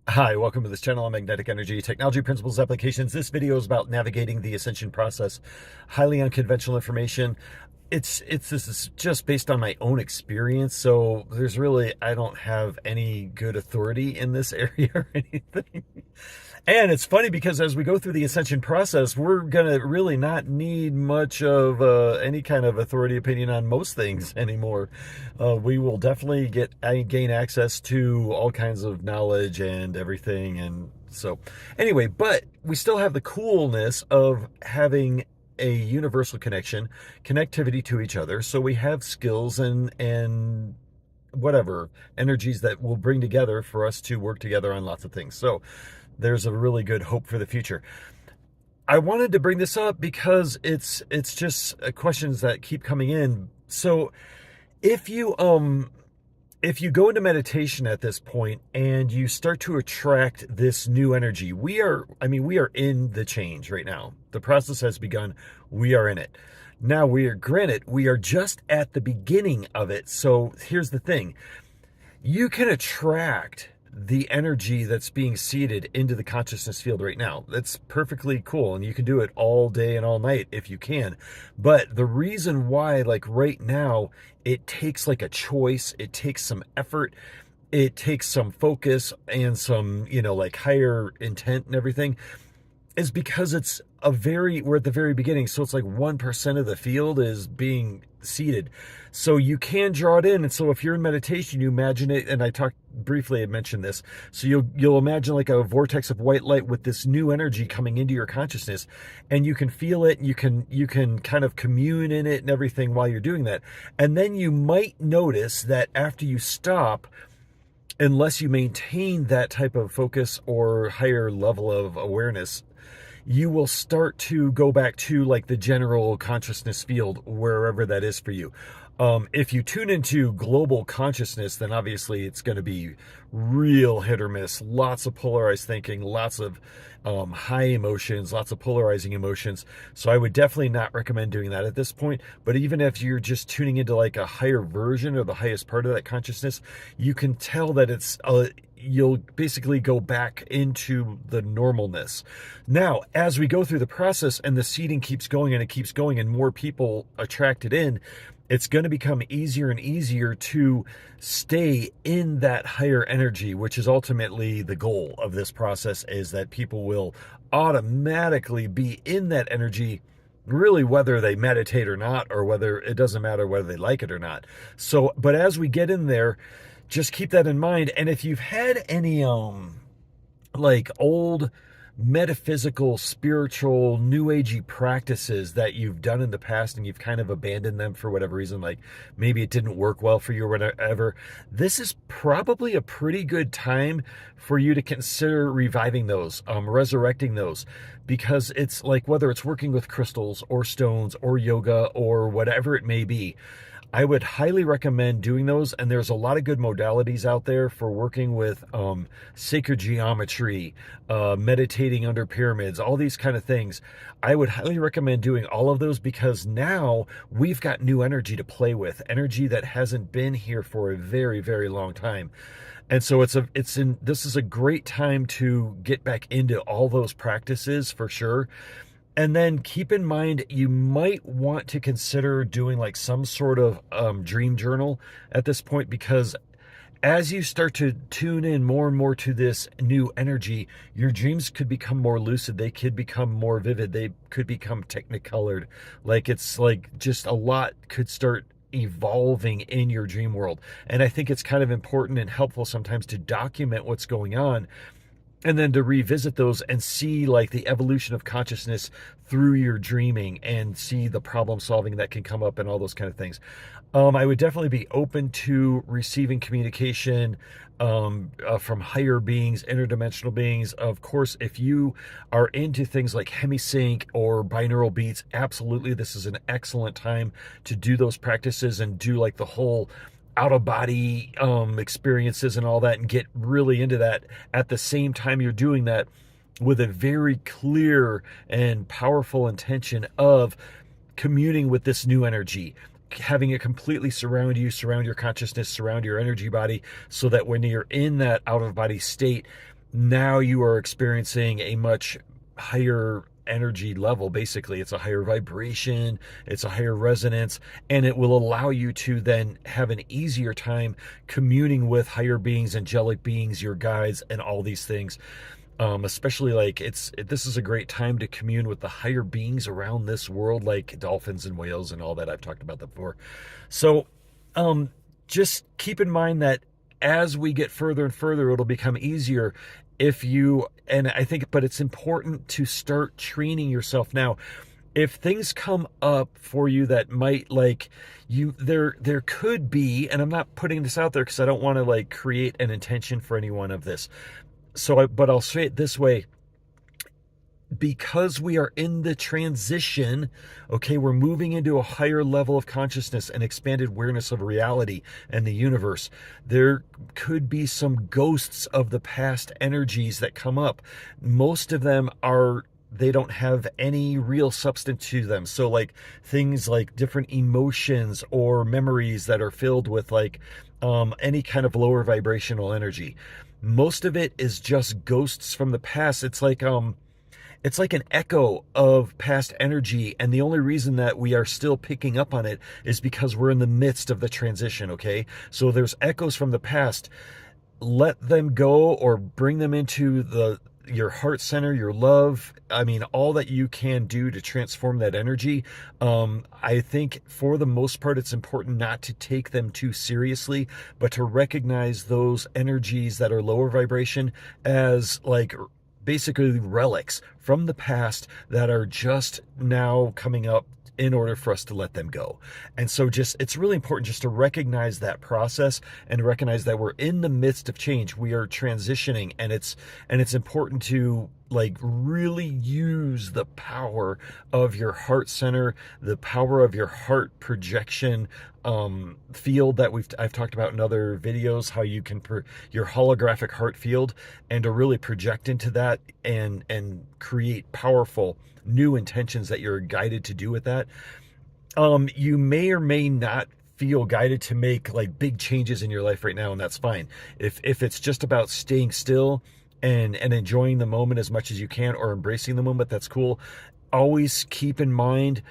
Hi, welcome to this channel on magnetic energy, technology, principles, applications. This video is about navigating the Ascension process, highly unconventional information. This is just based on my own experience. So there's really, I don't have any good authority in this area or anything. And it's funny because as we go through the Ascension process, we're going to really not need much of any kind of authority opinion on most things anymore. We will definitely gain access to all kinds of knowledge and everything. And so anyway, but we still have the coolness of having a universal connectivity to each other. So we have skills and whatever energies that will bring together for us to work together on lots of things. So there's a really good hope for the future. I wanted to bring this up because it's just questions that keep coming in. So if you go into meditation at this point and you start to attract this new energy, we are in the change right now. The process has begun. We are in it. Now we are just at the beginning of it. So here's the thing. You can attract the energy that's being seeded into the consciousness field right now. That's perfectly cool. And you can do it all day and all night if you can. But the reason why, like right now, it takes like a choice, it takes some effort, it takes some focus and some, like higher intent and everything, is because we're at the very beginning. So it's like 1% of the field is being seeded. So you can draw it in. And so if you're in meditation, you imagine it. And I mentioned this. So you'll imagine like a vortex of white light with this new energy coming into your consciousness, and you can feel it. You can kind of commune in it and everything while you're doing that. And then you might notice that after you stop, unless you maintain that type of focus or higher level of awareness, you will start to go back to like the general consciousness field, wherever that is for you. If you tune into global consciousness, then obviously it's going to be real hit or miss, lots of polarized thinking, lots of high emotions, lots of polarizing emotions. So I would definitely not recommend doing that at this point. But even if you're just tuning into like a higher version or the highest part of that consciousness, you can tell that you'll basically go back into the normalness. Now, as we go through the process and the seeding keeps going and it keeps going and more people attracted in, it's going to become easier and easier to stay in that higher energy, which is ultimately the goal of this process, is that people will automatically be in that energy, really, whether they meditate or not, or whether it doesn't matter whether they like it or not. So, but as we get in there, just keep that in mind. And if you've had any like old metaphysical, spiritual, new agey practices that you've done in the past and you've kind of abandoned them for whatever reason, like maybe it didn't work well for you or whatever, this is probably a pretty good time for you to consider reviving those, resurrecting those, because it's like, whether it's working with crystals or stones or yoga or whatever it may be, I would highly recommend doing those. And there's a lot of good modalities out there for working with sacred geometry, meditating under pyramids, all these kind of things. I would highly recommend doing all of those, because now we've got new energy to play with, energy that hasn't been here for a very, very long time. And so this is a great time to get back into all those practices for sure. And then keep in mind, you might want to consider doing like some sort of dream journal at this point, because as you start to tune in more and more to this new energy, your dreams could become more lucid. They could become more vivid. They could become technicolored. Like, it's like just a lot could start evolving in your dream world. And I think it's kind of important and helpful sometimes to document what's going on, and then to revisit those and see like the evolution of consciousness through your dreaming, and see the problem solving that can come up and all those kind of things. I would definitely be open to receiving communication from higher beings, interdimensional beings. Of course, if you are into things like hemisync or binaural beats, absolutely, this is an excellent time to do those practices and do like the whole out-of-body experiences and all that, and get really into that at the same time you're doing that, with a very clear and powerful intention of communing with this new energy, having it completely surround you, surround your consciousness, surround your energy body, so that when you're in that out-of-body state, now you are experiencing a much higher energy level. Basically, it's a higher vibration, it's a higher resonance, and it will allow you to then have an easier time communing with higher beings, angelic beings, your guides, and all these things. Especially like this is a great time to commune with the higher beings around this world, like dolphins and whales and all that. I've talked about that before. So just keep in mind that as we get further and further, it'll become easier if you, and I think, but it's important to start training yourself now. If things come up for you that might like you, there could be, and I'm not putting this out there because I don't want to like create an intention for anyone of this. But I'll say it this way. Because we are in the transition, okay, we're moving into a higher level of consciousness and expanded awareness of reality and the universe. There could be some ghosts of the past energies that come up. Most of them they don't have any real substance to them. So like things like different emotions or memories that are filled with like any kind of lower vibrational energy. Most of it is just ghosts from the past. It's like an echo of past energy, and the only reason that we are still picking up on it is because we're in the midst of the transition, okay? So there's echoes from the past. Let them go or bring them into your heart center, your love. I mean, all that you can do to transform that energy. I think for the most part, it's important not to take them too seriously, but to recognize those energies that are lower vibration as like basically relics from the past that are just now coming up in order for us to let them go. And so it's really important just to recognize that process and recognize that we're in the midst of change. We are transitioning, and it's important to like really use the power of your heart center, the power of your heart projection field that I've talked about in other videos, how you can your holographic heart field, and to really project into that and create powerful new intentions that you're guided to do with that. You may or may not feel guided to make like big changes in your life right now, and that's fine. If it's just about staying still and enjoying the moment as much as you can, or embracing the moment, that's cool. Always keep in mind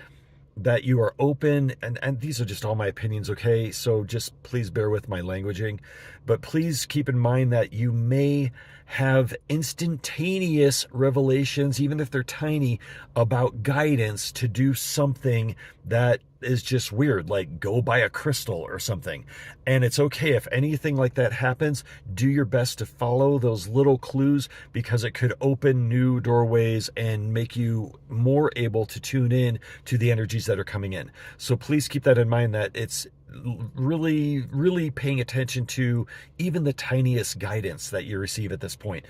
that you are open, and these are just all my opinions, okay? So just please bear with my languaging, but please keep in mind that you may have instantaneous revelations, even if they're tiny, about guidance to do something that is just weird, like go buy a crystal or something. And it's okay if anything like that happens. Do your best to follow those little clues, because it could open new doorways and make you more able to tune in to the energies that are coming in. So please keep that in mind, that it's really paying attention to even the tiniest guidance that you receive at this point.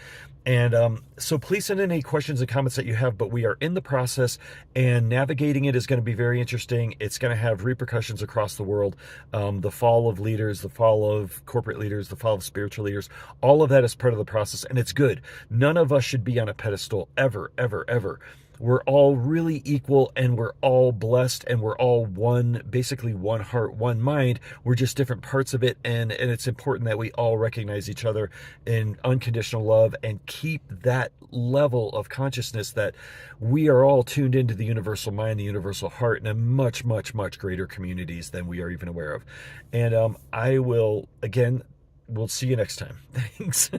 And so please send in any questions and comments that you have, but we are in the process, and navigating it is going to be very interesting. It's going to have repercussions across the world. The fall of leaders, the fall of corporate leaders, the fall of spiritual leaders, all of that is part of the process, and it's good. None of us should be on a pedestal ever, ever, ever. We're all really equal, and we're all blessed, and we're all one, basically one heart, one mind. We're just different parts of it, and it's important that we all recognize each other in unconditional love and keep that level of consciousness that we are all tuned into the universal mind, the universal heart, in a much, much, much greater communities than we are even aware of. And we'll see you next time. Thanks.